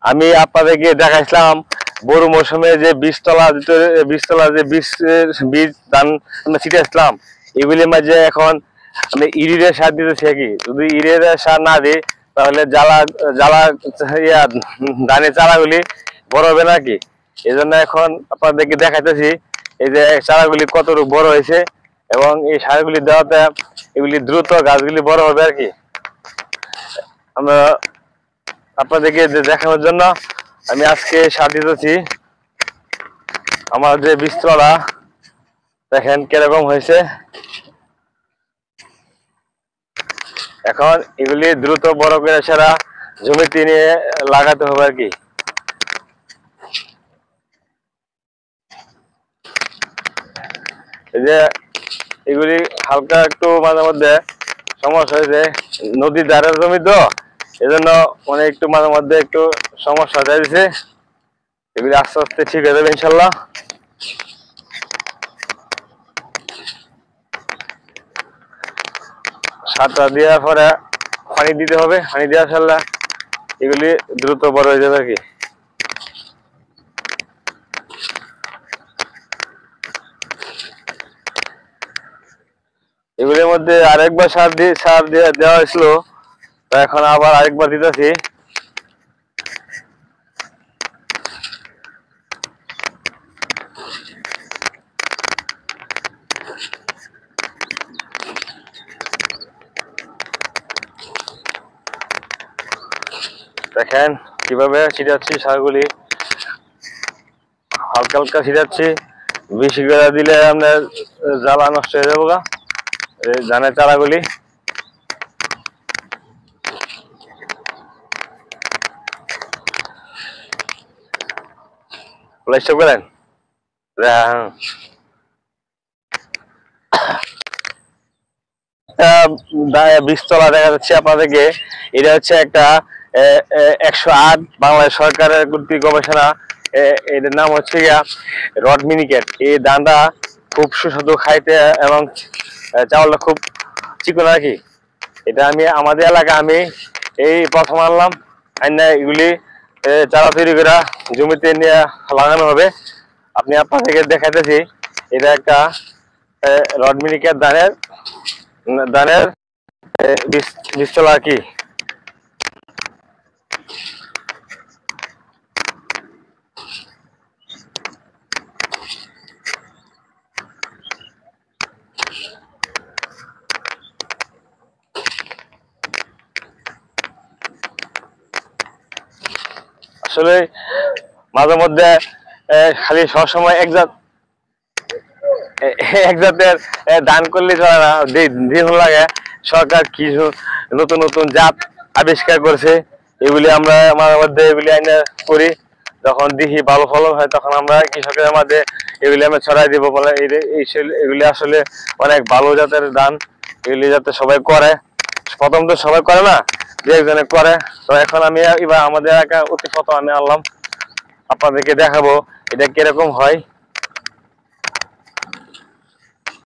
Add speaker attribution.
Speaker 1: আমি আপনাদেরকে দেখাইছিলাম বড় মৌসুমে যে বীজতলা যে বীজ ধান আমরা ছিটাইছিলাম, এগুলির মাঝে এখন আমি ইউরিয়া সার দিতেছি আর কি। যদি ইউরিয়া সার না দিই তাহলে জ্বালা জ্বালা ধানের চারাগুলি বড় হবে না কি। এই জন্য এখন আপনাদেরকে দেখাইতেছি এই যে চারাগুলি কতটুকু বড় হয়েছে, এবং এই সারগুলি দেওয়াতে এগুলি দ্রুত গাছগুলি বড় হবে আর কি। আমরা আপনাদেরকে দেখানোর জন্য আমি আজকে সার দিতেছি। আমার যে বীজতলা দেখেন কিরকম হয়েছে। এখন এগুলি দ্রুত বড় করে সারা জমিতে নিয়ে লাগাতে হবে আর কি। এই যে এগুলি হালকা একটু মাঝে মধ্যে সমস্যা হয়েছে, নদীর ধারের জমি তো, এজন্য মানে একটু মাঝে মধ্যে একটু সমস্যা হয়ে যাচ্ছে। এগুলি আস্তে আস্তে ঠিক হয়ে যাবে ইনশাল্লাহ। সারটা দেওয়ার পরে পানি দিতে হবে, পানি দেওয়ার ফলে এগুলি দ্রুত বড় হয়ে যাবে আর কি। এগুলির মধ্যে আরেকবার সার দেওয়া হয়েছিল, তো এখন আবার আরেকবার দিতেছি। দেখেন কিভাবে ছিটাচ্ছি সারগুলি, হালকা হালকা ছিটাচ্ছি। বেশি করে দিলে আপনার জ্বালা নষ্ট হয়ে যাবো গা ধানের চারাগুলি। করেন বীজতলা দেখা যাচ্ছে আপনাদেরকে। এটা হচ্ছে একটা 108 বাংলাদেশ সরকারের কর্তৃক গবেষণা, এটার নাম হচ্ছে গিয়া রড মিনিকেট। এই ধানটা খুব সুস্বাদু খাইতে, এবং চাউলটা খুব চিকন আর কি। এটা আমি আমাদের এলাকায় আমি এই প্রথম আনলাম, আইনা এগুলি চারা তৈরি করে জমিতে নিয়ে লাগানো হবে। আপনি আপনাদেরকে দেখাইতেছি, এটা একটা রড মিনিকেট ধানের বীজতলা আর কি। আসলে মাঝে মধ্যে খালি সবসময় এক জাতের ধান করলে চলে না, দিন লাগে। সরকার কিছু নতুন নতুন জাত আবিষ্কার করছে, এগুলি আমরা মাঝে মধ্যে এগুলি আইনা করি। যখন দেখি ভালো ফলন হয় তখন আমরা কৃষকের মাঝে এগুলি আমরা ছড়াই দিব, বলে এগুলি আসলে অনেক ভালো জাতের ধান। এগুলি যাতে সবাই করে, প্রথম তো সবাই করে না, যে একজনে করে। তো এখন আমি এবার আমাদের এলাকা অতি প্রথম আমি আনলাম, আপনাদেরকে দেখাবো এটা কিরকম হয়।